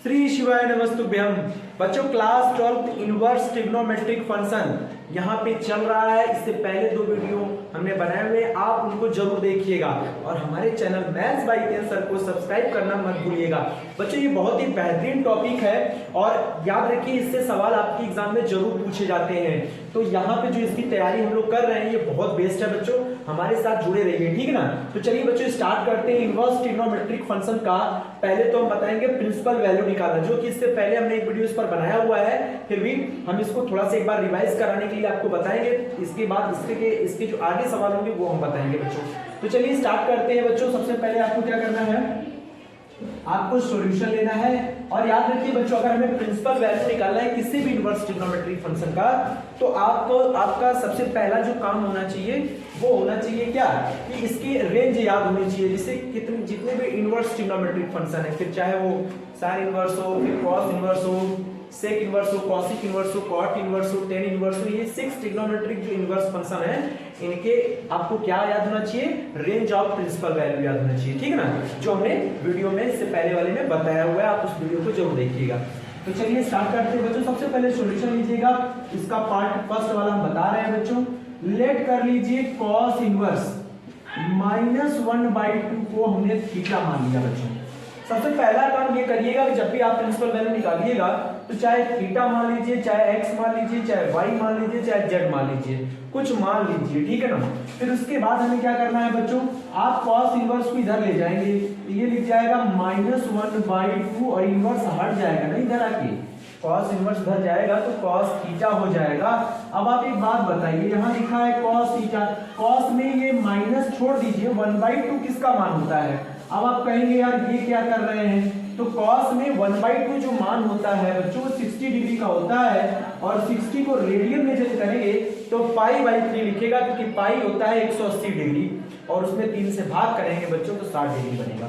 श्री शिवाय नमस्तुभ्यम। बच्चों class 12 inverse trigonometric function यहाँ पे चल रहा है। इससे पहले 2 वीडियो हमने बनाए हुए, आप उनको जरूर देखिएगा और हमारे channel maths by Tej sir को सब्सक्राइब करना मत भूलिएगा। बच्चों ये बहुत ही बेहतरीन टॉपिक है और याद रखिए इससे सवाल आपके एग्जाम में जरूर पूछे जाते हैं। तो यहाँ पे जो इसकी तैयारी हम लोग कर रहे हैं ये बहुत बेस्ट है बच्चों, हमारे साथ जुड़े रहिए, ठीक है ना। तो चलिए बच्चों स्टार्ट करते हैं इनवर्स ट्रिग्नोमेट्रिक फंक्शन का। पहले तो हम बताएंगे प्रिंसिपल वैल्यू निकालना, जो कि इससे पहले हमने एक वीडियो इस पर बनाया हुआ है, फिर भी हम इसको थोड़ा सा एक बार रिवाइज कराने के लिए आपको बताएंगे। इसके बाद इसके जो आगे सवाल होंगे वो हम बताएंगे बच्चों। तो चलिए स्टार्ट करते हैं बच्चों। सबसे पहले आपको क्या करना है, आपको सॉल्यूशन लेना है और याद रखिए बच्चों अगर हमें प्रिंसिपल वैल्यू निकालना है किसी भी इनवर्स ट्रिग्नोमेट्रिक फंक्शन का, तो आपका सबसे पहला जो काम होना चाहिए वो होना चाहिए क्या कि इसकी रेंज याद होनी चाहिए। जिससे जितने भी इनवर्स ट्रिग्नोमेट्रिक फंक्शन है, फिर चाहे वो साइन इनवर्स हो, फिर कॉस इनवर्स हो, सेक इनवर्स हो, कॉसिक इनवर्स हो, कॉट इनवर्स हो, टेन इनवर्स हो, ये 6 ट्रिग्नोमेट्रिक जो इनवर्स फंक्शन है इनके आपको क्या याद होना चाहिए, रेंज ऑफ प्रिंसिपल वैल्यू याद होना चाहिए, ठीक है ना, जो हमने वीडियो में इससे पहले वाले में बताया हुआ है। आप उस वीडियो को जरूर देखिएगा। तो चलिए स्टार्ट करते हैं बच्चों। सबसे पहले सॉल्यूशन लीजिएगा, इसका पार्ट फर्स्ट वाला हम बता रहे हैं बच्चों। लेट कर लीजिए कॉस इनवर्स -1/2 को हमने थीटा मान लिया बच्चों। सबसे पहला काम ये करिएगा कि जब भी आप प्रिंसिपल वैल्यू निकालिएगा तो चाहे थीटा मान लीजिए, चाहे एक्स मान लीजिए, चाहे वाई मान लीजिए, चाहे जेड मान लीजिए, कुछ मान लीजिए, ठीक है ना। फिर उसके बाद हमें क्या करना है बच्चों, आप कॉस इनवर्स को इधर ले जाएंगे, ये लिख जाएगा -1/2 और इनवर्स हट जाएगा ना इधर आके, कॉस इनवर्स इधर जाएगा तो कॉस थीटा हो जाएगा। अब आप एक बात बताइए, यहाँ लिखा है कॉस थीटा, कॉस में ये माइनस छोड़ दीजिए, 1/2 किसका मान होता है। अब आप कहेंगे यार ये क्या कर रहे हैं, तो cos में 1/2 जो मान होता है बच्चों 60 डिग्री का होता है और 60 को रेडियन में जब करेंगे तो π/3 लिखेगा, क्योंकि पाई होता है 180 डिग्री और उसमें 3 से भाग करेंगे बच्चों तो 60 डिग्री बनेगा।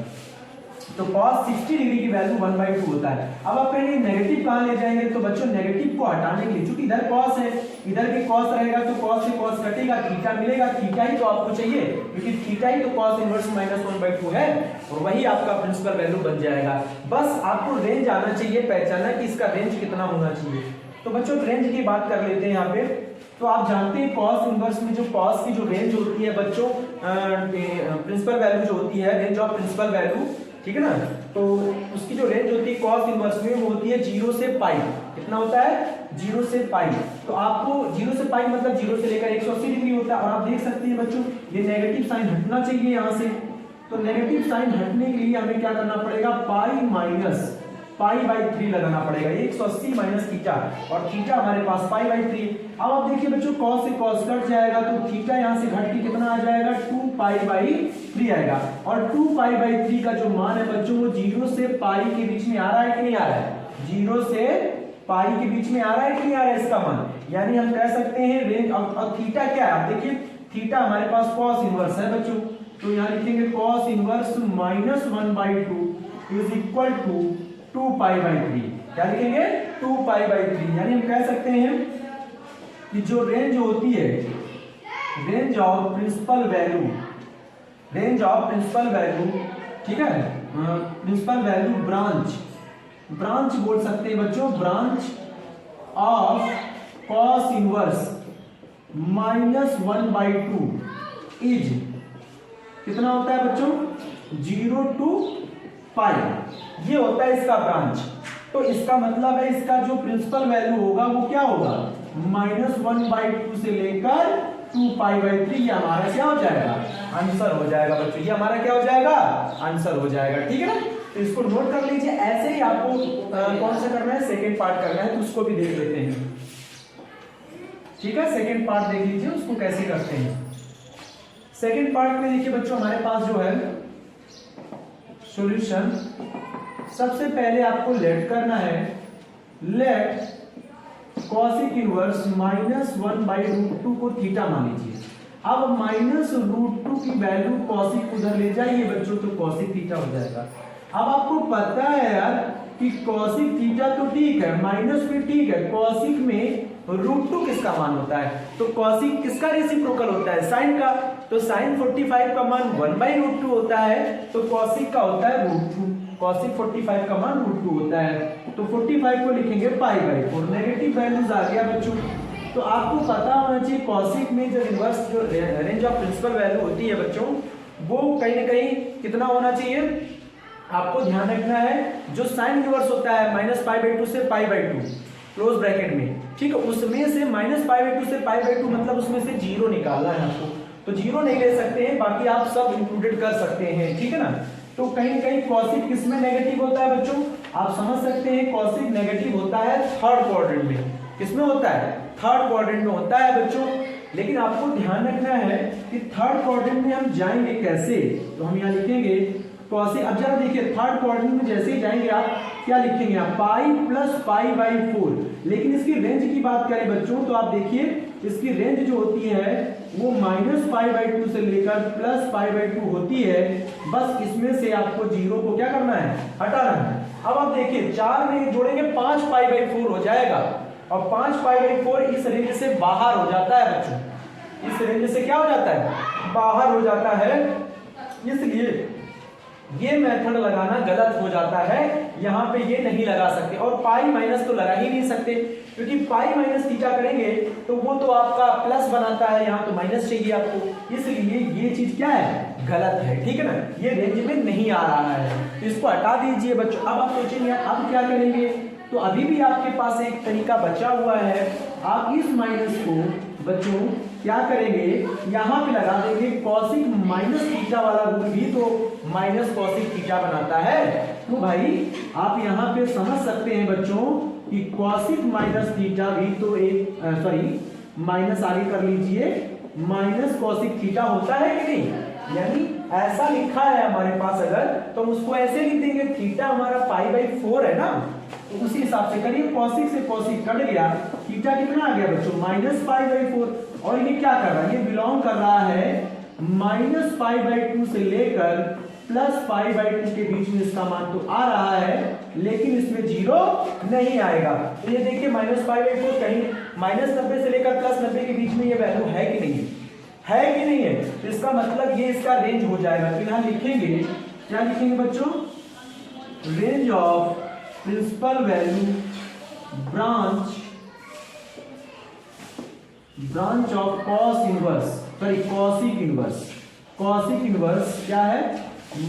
तो cos 60 डिग्री की वैल्यू 1/2 होता है। अब आप कहेंगे नेगेटिव कहां ले जाएंगे, तो बच्चों नेगेटिव को हटाने के लिए, क्योंकि इधर cos है, इधर भी cos रहेगा तो cos से cos कटेगा, थीटा मिलेगा, थीटा ही तो आपको चाहिए, क्योंकि थीटा ही तो cos इनवर्स -1/2 है और वही आपका प्रिंसिपल वैल्यू बन जाएगा। बस आपको रेंज आना चाहिए, पहचाना कि इसका रेंज कितना होना चाहिए। तो बच्चों रेंज की बात कर लेते हैं यहाँ पे। तो आप जानते हैं cos इनवर्स में जो cos की जो रेंज होती है बच्चों, प्रिंसिपल वैल्यू जो होती है, रेंज ऑफ प्रिंसिपल वैल्यू, ठीक है ना, तो उसकी जो रेंज होती है cos इनवर्स में वो होती है 0 से पाई। कितना होता है, 0 से पाई। तो आपको 0 से पाई मतलब 0 से लेकर 180 डिग्री होता है। और आप देख सकते हैं बच्चों ये नेगेटिव साइन हटना चाहिए यहाँ से, तो नेगेटिव साइन हटने के लिए हमें क्या करना पड़ेगा, π/3 लगाना पड़ेगा, 180 माइनस थीटा और थीटा हमारे पास π/3। अब आप देखिए बच्चों cos से cos कट जाएगा तो थीटा यहाँ से घट के कितना आ जाएगा, 2π/3 आएगा। और 2π/3 का जो मान है बच्चों वो 0 से पाई के बीच में आ रहा है कि नहीं आ रहा है, 0 से पाई के बीच में आ रहा है कि नहीं आ रहा है इसका मान, यानी हम कह सकते हैं रेंज। अब थीटा क्या है, आप देखिए थीटा हमारे पास cos इनवर्स है बच्चों, तो यहाँ लिखेंगे cos inverse -1/2 is equal to 2π/3। क्या लिखेंगे, 2π/3, यानी हम कह सकते हैं कि जो रेंज होती है, range of principal value, range of principal value, ठीक है, प्रिंसिपल वैल्यू ब्रांच बोल सकते हैं बच्चों, branch of cos inverse -1/2 is कितना होता है बच्चों, 0 to पाई, ये होता है इसका ब्रांच। तो इसका मतलब है इसका जो प्रिंसिपल वैल्यू होगा वो क्या होगा, -1/2 से लेकर 2π/3, ये हमारा क्या हो जाएगा, आंसर हो जाएगा बच्चों, ये हमारा क्या हो जाएगा, आंसर हो जाएगा, ठीक है ना। तो इसको नोट कर लीजिए। ऐसे ही आपको कौन सा करना है, सेकेंड पार्ट करना है, तो उसको भी देख लेते हैं, ठीक है। सेकेंड पार्ट देख लीजिए उसको कैसे करते हैं। सेकेंड पार्ट में देखिए बच्चों हमारे पास जो है सॉल्यूशन, सबसे पहले आपको लेट करना है, लेट कॉसिक इनवर्स -1/√2 को थीटा मान लीजिए। अब -√2 की वैल्यू कॉसिक उधर ले जाइए बच्चों तो कॉसिक थीटा हो जाएगा। अब आपको पता है यार कि कॉसिक थीटा तो ठीक है, माइनस भी ठीक है, कॉसिक में √2 किसका मान होता है, तो कॉसिक किसका रेसिप्रोकल होता है, साइन का। तो साइन 45 का मान 1/√2 होता है, तो कॉसिक का होता है √2। cosec 45 का मान √2 होता है। तो 45 को लिखेंगे π/4। नेगेटिव वैल्यूज आ गया बच्चों। तो आपको पता होना चाहिए कॉसिक में जब इनवर्स जो रेंज ऑफ प्रिंसिपल वैल्यू होती है बच्चों, वो कहीं ना कहीं कितना होना चाहिए, आपको ध्यान रखना है। जो साइन इनवर्स होता है -π/2 से π/2 क्लोज ब्रैकेट में, ठीक है, उसमें से -π/2 से π/2 मतलब उसमें से 0 निकालना है आपको। तो 0 नहीं ले सकते हैं, बाकी आप सब इंक्लूडेड कर सकते हैं, ठीक है ना। तो कहीं कहीं कॉसिक किसमें नेगेटिव होता है बच्चों, आप समझ सकते हैं कॉसिक नेगेटिव होता है थर्ड क्वाड्रेंट में। किसमें होता है, थर्ड क्वाड्रेंट में होता है बच्चों। लेकिन आपको ध्यान रखना है कि थर्ड क्वाड्रेंट में हम जाएंगे कैसे, तो हम यहाँ लिखेंगे कॉसिक। अब जरा देखिए थर्ड क्वाड्रेंट में जैसे ही जाएंगे आप क्या लिखेंगे, आप पाई प्लस π/4। लेकिन इसकी रेंज की बात करें बच्चों तो आप देखिए इसकी रेंज जो होती है वो -π/2 से लेकर +π/2 होती है। बस इसमें से आपको 0 को क्या करना है, हटाना है। अब आप देखिए 4 में जोड़ेंगे 5 π/4 हो जाएगा, और 5 π/4 इस रेंज से बाहर हो जाता है बच्चों। इस रेंज से क्या हो जाता है, बाहर हो जाता है। इसलिए ये मेथड लगाना गलत हो जाता है, यहाँ पे ये नहीं लगा सकते। और पाई माइनस तो लगा ही नहीं सकते, क्योंकि पाई माइनस थीटा करेंगे तो वो तो आपका प्लस बनाता है, यहाँ तो माइनस चाहिए आपको। इसलिए ये चीज क्या है, गलत है, ठीक है ना, ये रेंज में नहीं आ रहा है, तो इसको हटा दीजिए बच्चों। अब आप सोचेंगे अब क्या करेंगे, तो अभी भी आपके पास एक तरीका बचा हुआ है। आप इस माइनस को बच्चों क्या करेंगे, यहाँ पे लगा देंगे कॉसिक माइनस थीटा वाला रूल भी तो माइनस कॉसिक थीटा बनाता है। तो भाई आप यहाँ पे समझ सकते हैं बच्चों कि कॉसिक माइनस थीटा भी तो एक माइनस आगे कर लीजिए, माइनस कॉसिक थीटा होता है कि नहीं। यानी ऐसा लिखा है हमारे पास, अगर तो उसको ऐसे लिख देंगे, थीटा हमारा π/4 है ना, तो उसी हिसाब से करिए, कॉसिक से कॉसिक कट गया, थीटा कितना आ गया बच्चों, -π/4। और ये क्या कर रहा है, ये बिलोंग कर रहा है -π/2 से लेकर +π/2 के बीच में इसका मान तो आ रहा है, लेकिन इसमें 0 नहीं आएगा। तो ये देखिए -π/4 कहीं -90 से लेकर +90 के बीच में ये वैल्यू है कि नहीं है, कि नहीं है। तो इसका मतलब ये इसका रेंज हो जाएगा। फिलहाल लिखेंगे, क्या लिखेंगे बच्चों, range of principal value branch of cosec inverse क्या है,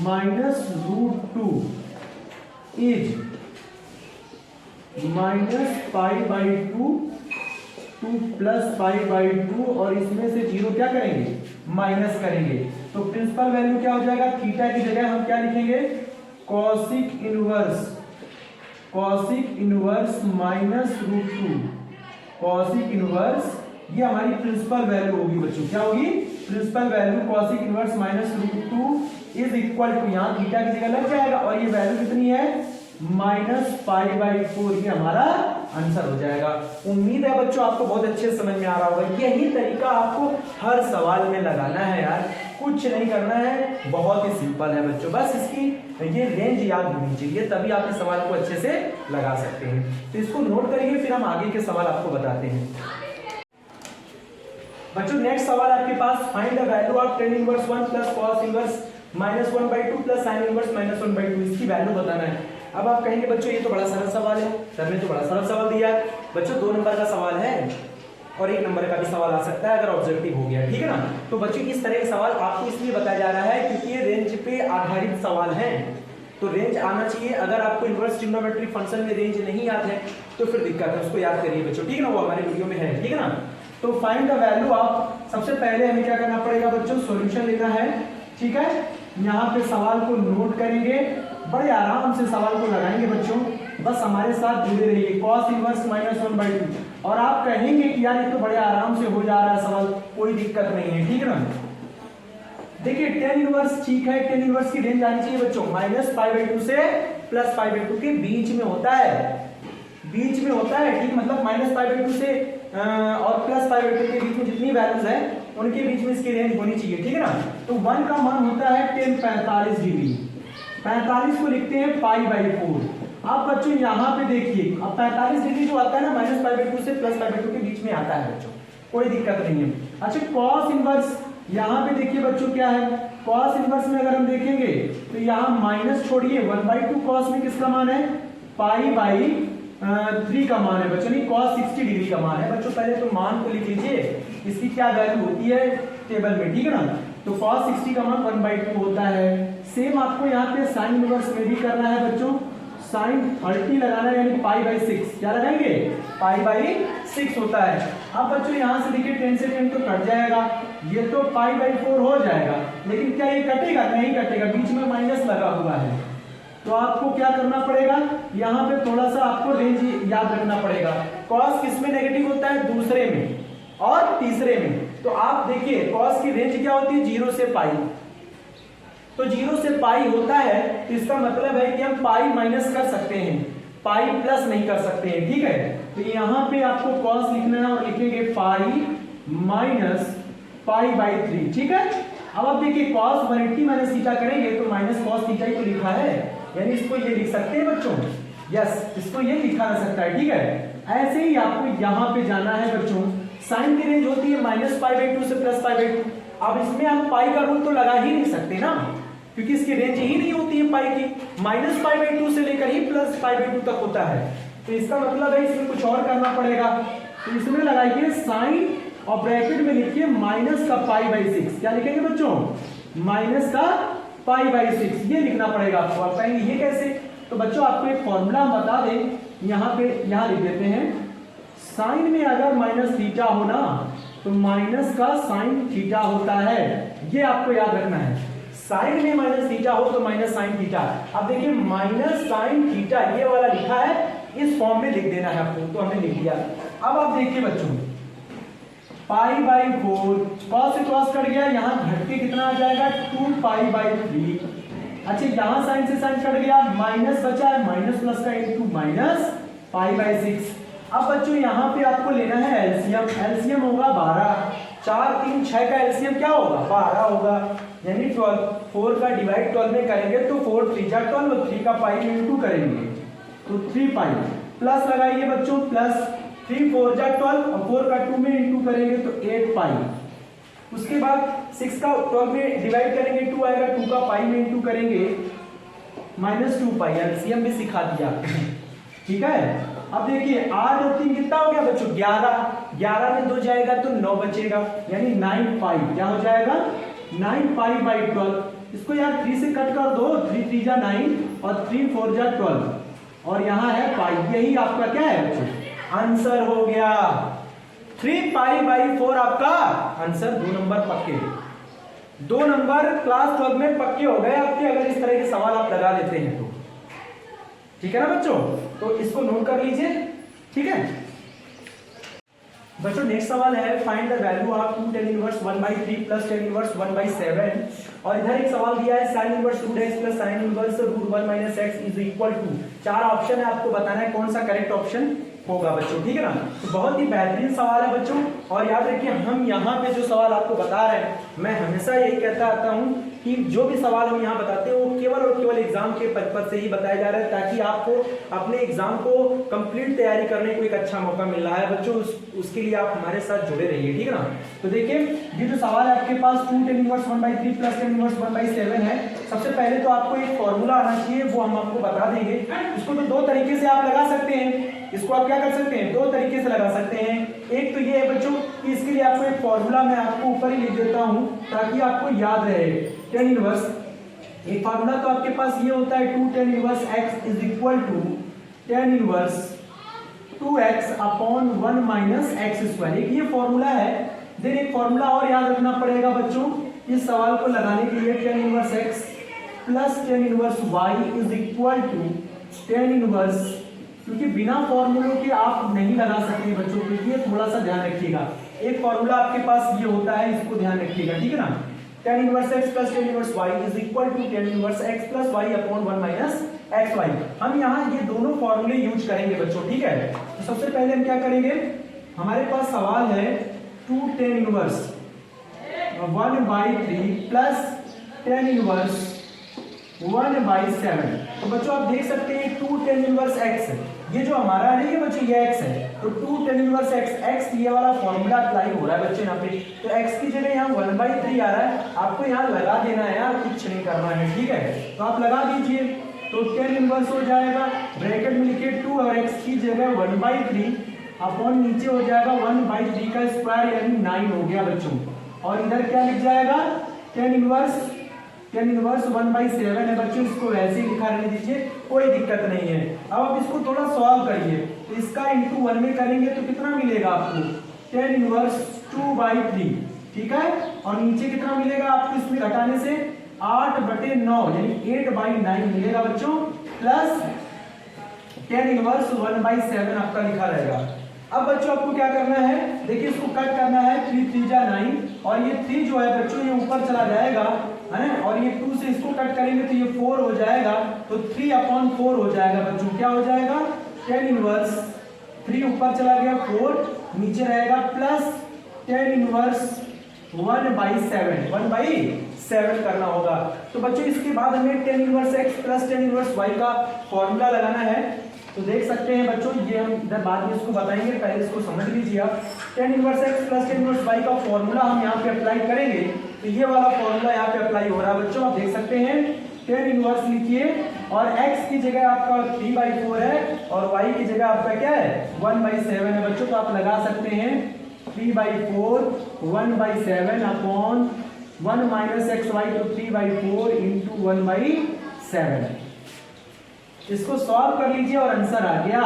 -√2 इज -π/2 टू +π/2, और इसमें से 0 क्या करेंगे, माइनस करेंगे। तो प्रिंसिपल वैल्यू क्या हो जाएगा, थीटा की जगह हम क्या लिखेंगे, कॉसिक इनवर्स -√2 कॉसिक इनवर्स, ये हमारी प्रिंसिपल वैल्यू होगी बच्चों। क्या होगी, principal value cosec inverse -√2 is equal to, यहाँ थीटा की जगह लग जाएगा, और ये वैल्यू कितनी है, -π/4। ये हमारा आंसर हो जाएगा। उम्मीद है बच्चों आपको बहुत अच्छे से समझ में आ रहा होगा। यही तरीका आपको हर सवाल में लगाना है यार, कुछ नहीं करना है, बहुत ही सिंपल है बच्चों। बस इसकी ये रेंज याद होनी चाहिए, तभी आप इस सवाल को अच्छे से लगा सकते हैं। तो इसको नोट करिए, फिर हम आगे के सवाल आपको बताते हैं। बच्चों नेक्स्ट सवाल आपके पास, find the value of tan inverse 1 plus cos inverse -1/2 plus sin inverse -1/2, इसकी वैल्यू बताना है। अब आप कहेंगे बच्चों ये तो बड़ा सरल सवाल है, सर ने तो बड़ा सरल सवाल दिया है। बच्चों 2 नंबर का सवाल है और 1 नंबर का भी सवाल आ सकता है अगर ऑब्जेक्टिव हो गया, ठीक है ना। तो बच्चों इस तरह के सवाल आपको इसलिए बताया जा रहा है क्योंकि ये रेंज पे आधारित सवाल है, तो रेंज आना चाहिए। अगर आपको इनवर्स ट्रिग्नोमेट्रिक फंक्शन में रेंज नहीं याद है तो फिर दिक्कत है, उसको याद करिए बच्चों, ठीक है ना, वो हमारे वीडियो में है, ठीक है ना। तो फाइंड द वैल्यू ऑफ, सबसे पहले हमें क्या करना पड़ेगा बच्चों, सॉल्यूशन लेना है, ठीक है। यहाँ पे सवाल को नोट करेंगे, बड़े आराम से सवाल को लगाएंगे बच्चों, बस हमारे साथ जुड़े रहिए। cos इनवर्स -1/2, और आप कहेंगे कि यार ये तो बड़े आराम से हो जा रहा है सवाल, कोई दिक्कत नहीं है, ठीक है ना। देखिए tan इनवर्स ठीक है, tan इनवर्स की रेंज आनी चाहिए बच्चों -π/2 से +π/2 के बीच में होता है, बीच में होता है, ठीक, मतलब -π/2 से और +π/2 के बीच में जितनी वैल्यूज है उनके बीच में इसकी रेंज होनी चाहिए, ठीक है ना। तो 1 का मान होता है tan 45 डिग्री, 45 को लिखते हैं π/4। अब बच्चों यहाँ पे देखिए, अब 45 डिग्री जो आता है ना -π/2 से +π/2 के बीच में आता है बच्चों, कोई दिक्कत नहीं है। अच्छा cos इनवर्स, यहाँ पे देखिए बच्चों क्या है, कॉस इनवर्स में अगर हम देखेंगे तो यहाँ माइनस छोड़िए 1/2 कॉस में किसका मान है, पाई/3 का मान है बच्चों, नहीं कॉस 60 डिग्री का मान है बच्चों। पहले तो मान को लिख लीजिए, इसकी क्या वैल्यू होती है टेबल में, ठीक है ना। तो cos 60 का मान 1/2 होता है। सेम आपको यहाँ पे साइन इनवर्स में भी करना है बच्चों, साइन 30 लगाना है, यानी पाई/6। क्या लगाएंगे, पाई/6 होता है। अब बच्चों यहाँ से देखिए 10 से 10 तो कट जाएगा, ये तो पाई/4 हो जाएगा, लेकिन क्या ये कटेगा, नहीं कटेगा, बीच में माइनस लगा हुआ है। तो आपको क्या करना पड़ेगा, यहाँ पे थोड़ा सा आपको रेंज याद रखना पड़ेगा। कॉस किस में नेगेटिव होता है, दूसरे में और तीसरे में। तो आप देखिए कॉस की रेंज क्या होती है, 0 से पाई। तो 0 से पाई होता है, तो इसका मतलब है कि हम पाई माइनस कर सकते हैं, पाई प्लस नहीं कर सकते हैं, ठीक है। तो यहाँ पे आपको कॉस लिखना है और लिखेंगे पाई माइनस पाई/3, ठीक है। अब आप देखिए कॉस 180 माइनस थीटा करेंगे तो माइनस कॉस थीटा ही तो लिखा है, यानी इसको ये लिख सकते हैं बच्चों, यस, इसको ये लिखा जा सकता है, ठीक है। ऐसे ही आपको यहाँ पे जाना है बच्चों, साइन की रेंज होती है -पाई/2 से +पाई/2। अब इसमें हम पाई का रूल तो लगा ही नहीं सकते ना, क्योंकि इसकी रेंज ही नहीं होती है पाई की, -पाई/2 से लेकर ही +पाई/2 तक होता है। तो इसका मतलब है इसमें कुछ और करना पड़ेगा। तो इसमें लगाइए साइन और ब्रैकेट में लिखिए माइनस का पाई/6। क्या लिखेंगे बच्चों, माइनस का पाई/6, ये लिखना पड़ेगा आपको। आप कहेंगे ये कैसे, तो बच्चों आपको एक फॉर्मूला बता दें, यहाँ पे यहाँ लिख देते हैं, साइन में अगर माइनस थीटा हो ना तो माइनस का साइन थीटा होता है, ये आपको याद रखना है। साइन में माइनस थीटा हो तो माइनस साइन थीटा। अब देखिए माइनस साइन थीटा ये वाला लिखा है, इस फॉर्म में लिख देना है आपको, तो हमने लिख दिया। अब आप देखिए बच्चों, पाई/4, कॉस से कॉस कट गया, यहाँ घट के कितना आ जाएगा, 2पाई/3। अच्छा यहाँ साइन से साइन कट गया, माइनस बचा है, माइनस प्लस का इनटू माइनस पाई/6। अब बच्चों यहाँ पे आपको लेना है एलसीएम, एलसीएम होगा 12, 4 3 6 का एलसीएम क्या होगा, 12 होगा, यानी 12। 4 का डिवाइड 12 में करेंगे तो 4 3 जा 12, 3 का पाई में इंटू करेंगे तो 3 पाई, प्लस लगाइए बच्चों, प्लस 3 4 जा 12 और 4 का 2 में इंटू करेंगे तो 8 पाई। उसके बाद 6 का 12 में डिवाइड करेंगे 2 आएगा, 2 का पाई में इंटू करेंगे -2 पाई। एलसीएम भी सिखा दिया, ठीक है। अब देखिए 8 और 3 कितना हो गया बच्चों, 11, 11 में 2 जाएगा तो 9 बचेगा, यानी 9 पाई। क्या हो जाएगा, 9 पाई/12। इसको यार 3 से कट कर दो, 3 3 जा 9 और 3 4 जा 12 और यहाँ है पाई। यही आपका क्या है बच्चों, आंसर हो गया। 3पाई/4 आपका आंसर। 2 नंबर पक्के, 2 नंबर क्लास 12 में पक्के हो गए आपके, अगर इस तरह के सवाल आप लगा लेते हैं तो, ठीक है ना बच्चों। तो इसको नोट कर लीजिए, ठीक है बच्चों। नेक्स्ट सवाल है, find the value of 2 tan inverse 1/3 plus tan inverse 1/7। और इधर एक सवाल दिया है, sin inverse √x plus sin inverse √1 - x is equal to. 4 option है, आपको बताना है कौन सा करेक्ट ऑप्शन होगा बच्चों, ठीक है ना। तो बहुत ही बेहतरीन सवाल है बच्चों। और याद रखिए हम यहाँ पे जो सवाल आपको बता रहे हैं, मैं हमेशा यही कहता आता हूँ कि जो भी सवाल हम यहाँ बताते हैं वो केवल और केवल एग्जाम के पर्पज से ही बताया जा रहा है, ताकि आपको अपने एग्जाम को कंप्लीट तैयारी करने को एक अच्छा मौका मिल रहा है बच्चों। उसके लिए आप हमारे साथ जुड़े रहिए, ठीक है ना। तो देखिए ये जो सवाल है आपके पास 2 tan inverse 1/3 plus tan inverse 1/7 है। सबसे पहले तो आपको एक फॉर्मूला आना चाहिए, वो हम आपको बता देंगे। इसको तो 2 तरीके से आप लगा सकते हैं, इसको आप क्या कर सकते हैं, 2 तरीके से लगा सकते हैं। एक तो ये है बच्चों कि इसके लिए आपको एक फॉर्मूला मैं आपको ऊपर ही लिख देता हूं ताकि आपको याद रहे। tan इनवर्स, एक फॉर्मूला तो आपके पास ये होता है 2 tan inverse x is equal to tan inverse 2x upon 1 - x²। एक ये फॉर्मूला है। देन एक फॉर्मूला और याद रखना पड़ेगा बच्चों इस सवाल को लगाने के लिए, tan inverse x plus tan inverse y is equal to tan inverse, क्योंकि बिना फॉर्मूलों के आप नहीं लगा सकते बच्चों, क्योंकि ये थोड़ा सा ध्यान रखिएगा। एक फॉर्मूला आपके पास ये होता है, इसको ध्यान रखिएगा, ठीक है ना। tan inverse x plus tan inverse y is equal to tan inverse x plus y upon 1 - xy। हम यहाँ ये दोनों फॉर्मूले यूज करेंगे बच्चों, ठीक है। तो सबसे पहले हम क्या करेंगे, हमारे पास सवाल है 2 tan inverse 1/3 plus tan inverse 1/7। तो बच्चों आप देख सकते हैं 2 tan इनवर्स x, ये जो हमारा है ये बच्चों ये x है, तो 2 tan इनवर्स x ये वाला फॉर्मूला अप्लाई हो रहा है बच्चों यहाँ पे। तो x की जगह यहाँ 1/3 आ रहा है, आपको यहाँ लगा देना है यार, कुछ नहीं करना है, ठीक है। तो आप लगा दीजिए, तो tan इनवर्स हो जाएगा ब्रैकेट में लिखिए 2 और x की जगह 1/3 अपॉन नीचे हो जाएगा 1/3 का स्क्वायर यानी 9 हो गया बच्चों। और इधर क्या लिख जाएगा tan इनवर्स 1/7 है बच्चों, इसको वैसे ही लिखा रहने दीजिए, कोई दिक्कत नहीं है। अब आप इसको थोड़ा सॉल्व करिए, तो इसका इंटू 1 में करेंगे तो कितना मिलेगा आपको tan इनवर्स 2/3, ठीक है। और नीचे कितना मिलेगा आपको इसमें घटाने से 8/9 यानी 8/9 मिलेगा बच्चों, प्लस tan इनवर्स 1/7 आपका लिखा रहेगा। अब बच्चों आपको क्या करना है, देखिए इसको कट करना है, 3 3 जा 9 और ये 3 जो है बच्चों ये ऊपर चला जाएगा है, और ये 2 से इसको कट करेंगे तो ये 4 हो जाएगा, तो 3/4 हो जाएगा बच्चों। क्या हो जाएगा tan इनवर्स 3 ऊपर चला गया 4 नीचे रहेगा, प्लस tan इनवर्स 1/7 करना होगा। तो बच्चों इसके बाद हमें tan inverse x plus tan inverse y का फॉर्मूला लगाना है। तो देख सकते हैं बच्चों, ये हम इधर बाद में इसको बताएंगे, पहले इसको समझ लीजिए आप। tan inverse x plus tan inverse y का फॉर्मूला हम यहाँ पे अप्लाई करेंगे, तो ये वाला फॉर्मूला यहाँ पे अप्लाई हो रहा है बच्चों, आप देख सकते हैं। tan इनवर्स लिखिए और x की जगह आपका 3/4 है और y की जगह आपका क्या है 1/7 है बच्चों, तो आप लगा सकते हैं 3/4 1/7 अपॉन 1 माइनस xy, तो 3/4 इंटू 1/7। इसको सॉल्व कर लीजिए और आंसर आ गया,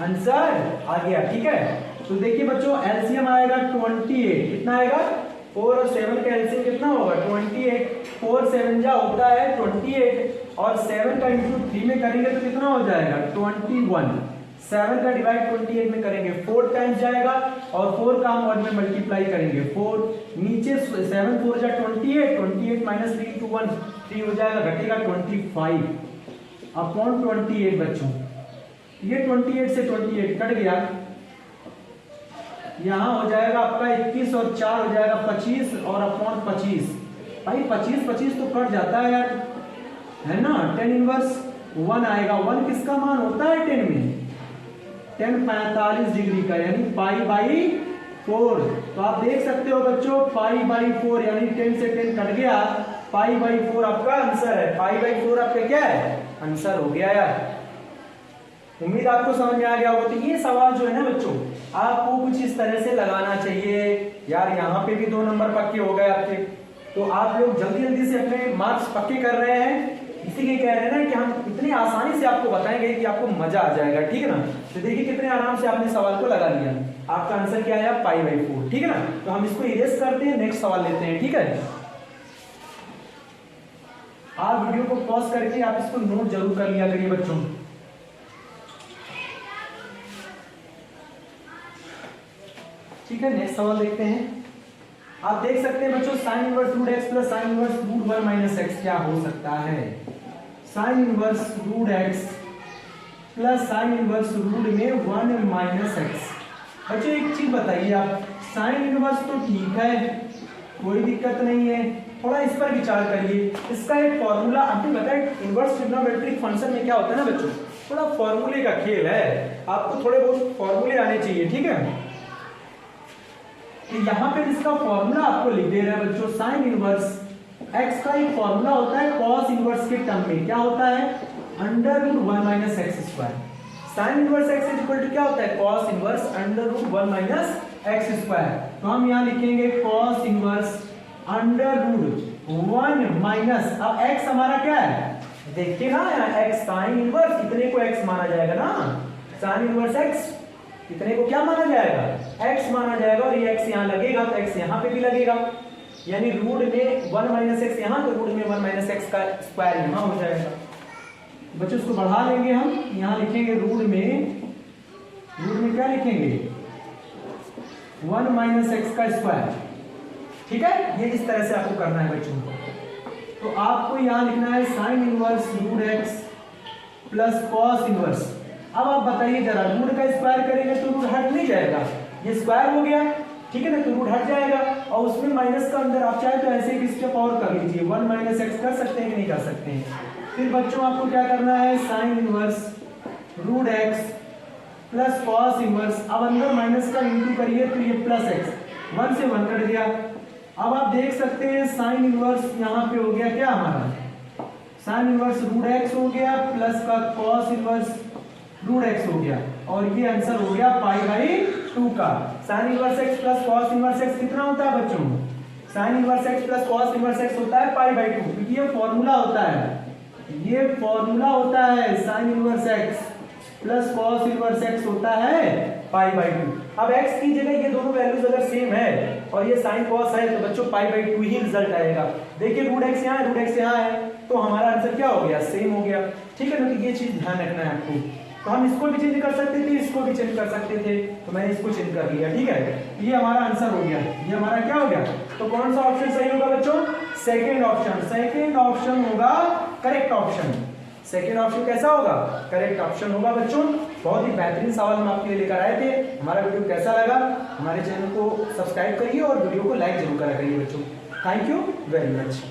आंसर आ गया, ठीक है। तो देखिए बच्चों एलसीएम आएगा 28, कितना आएगा 4 और 7 का एलसीएम कितना होगा 28, 4 7 जा होता है 28 और 7 का इंटू 3 में करेंगे तो कितना हो जाएगा 21, 7 का डिवाइड 28 में करेंगे 4 टाइम्स जाएगा और 4 का हम 1 में मल्टीप्लाई करेंगे 4, नीचे 7 4 जा 28 माइनस 3 इंटू 1 3 हो जाएगा, घटेगा 25 अपॉन 28 बच्चों। ये 28 से 28 कट गया, यहाँ हो जाएगा आपका 21 और 4 हो जाएगा 25 और अपॉन 25, भाई 25 तो कट जाता है यार, है ना। tan इनवर्स 1 आएगा, 1 किसका मान होता है 10 में, tan 45 डिग्री का यानी π/4। तो आप देख सकते हो बच्चों π/4 यानी 10 से 10 कट गया, π/4 आपका आंसर है, π/4 आपका क्या है आंसर हो गया यार। उम्मीद आपको समझ में आ गया होगा। तो ये सवाल जो है ना बच्चों आपको कुछ इस तरह से लगाना चाहिए यार, यहाँ पे भी 2 नंबर पक्के हो गए आपके। तो आप लोग जल्दी से अपने मार्क्स पक्के कर रहे हैं, इसीलिए कह रहे हैं ना कि हम इतनी आसानी से आपको बताएंगे कि आपको मजा आ जाएगा, ठीक है ना। तो देखिए कितने आराम से आपने सवाल को लगा लिया, आपका आंसर क्या है π/4, ठीक है ना। तो हम इसको इरेज करते हैं, नेक्स्ट सवाल लेते हैं, ठीक है। आप वीडियो को पॉज करके आप इसको नोट जरूर कर लिया करिए बच्चों। ठीक है, नेक्स्ट सवाल देखते हैं। आप देख सकते हैं बच्चों sin inverse root x plus sin inverse root 1 minus x क्या हो सकता है। sin inverse root x plus sin inverse root में 1 माइनस x। बच्चों एक चीज बताइए आप, sin इनवर्स तो ठीक है, कोई दिक्कत नहीं है, थोड़ा इस पर विचार करिए। इसका एक फॉर्मूला आपको पता है, इनवर्स ट्रिग्नोमेट्रिक फंक्शन में क्या होता है ना बच्चों, थोड़ा फॉर्मूले का खेल है, आपको थोड़े बहुत फॉर्मूले आने चाहिए, ठीक है। तो यहाँ पे इसका फॉर्मूला आपको लिख दे रहा है बच्चों, साइन इनवर्स x का एक फॉर्मूला होता है कॉस इनवर्स के टर्म में, क्या होता है √1 minus x square. Sine inverse x is equal to क्या होता है cos inverse √1 minus x square. तो हम यहाँ लिखेंगे कॉस इनवर्स √1 माइनस, अब x हमारा क्या है देखिए ना यहाँ x साइन इनवर्स, इतने को x माना जाएगा ना, साइन इनवर्स x इतने को क्या माना जाएगा x माना जाएगा, और ये x यहाँ लगेगा तो x यहाँ पे भी लगेगा, यानी रूट में 1 माइनस एक्स यहाँ, तो रूट में 1 माइनस एक्स का स्क्वायर यहाँ हो जाएगा। बच्चों इसको बढ़ा लेंगे हम, यहाँ लिखेंगे रूट में क्या लिखेंगे 1 माइनस एक्स का स्क्वायर, ठीक है। ये इस तरह से आपको करना है बच्चों। तो आपको यहाँ लिखना है sine inverse root x plus cos inverse. अब आप बताइए जरा, रूट का स्क्वायर करेंगे तो रूट हट नहीं जाएगा, ये स्क्वायर हो गया, ठीक है ना, तो रूट हट जाएगा, और उसमें माइनस का अंदर आप चाहे तो ऐसे एक स्टेप और कर लीजिए, 1 माइनस एक्स कर सकते हैं कि नहीं कर सकते हैं। फिर बच्चों आपको क्या करना है, sine inverse root x plus cos inverse, अब अंदर माइनस का इंटू करिए तो ये प्लस एक्स, 1 से 1 कट गया। अब आप देख सकते हैं साइन इनवर्स यहाँ पे हो गया क्या हमारा, साइन इनवर्स रूट एक्स हो गया प्लस का कॉस इनवर्स रूट एक्स हो गया, और ये आंसर हो गया पाई बाई 2 का। Sine inverse x plus cos inverse x कितना होता है बच्चों, sine inverse x plus cos inverse x होता है पाई बाई 2, क्योंकि ये फॉर्मूला होता है, ये फॉर्मूला होता है, sine inverse x plus cos inverse x होता है पाई बाई 2। अब x की जगह ये दोनों वैल्यूज अगर सेम है और ये साइन कॉस है तो बच्चों पाई बाई 2 ही रिजल्ट आएगा। देखिए रूट एक्स यहाँ है, रूट एक्स यहाँ है, तो हमारा आंसर क्या हो गया, सेम हो गया। ठीक है ना, तो ये चीज ध्यान रखना है आपको। तो हम इसको भी चेंज कर सकते थे, इसको भी चेंज कर सकते थे, तो मैंने इसको चेंज कर लिया। ठीक है, ये हमारा आंसर हो गया, ये हमारा क्या हो गया। तो कौन सा ऑप्शन सही होगा बच्चों, सेकेंड ऑप्शन, सेकेंड ऑप्शन होगा करेक्ट ऑप्शन। सेकेंड ऑप्शन कैसा होगा, करेक्ट ऑप्शन होगा बच्चों। बहुत ही बेहतरीन सवाल हम आपके लिए लेकर आए थे। हमारा वीडियो कैसा लगा, हमारे चैनल को सब्सक्राइब करिए और वीडियो को लाइक जरूर करा करिए बच्चों। Thank you very much.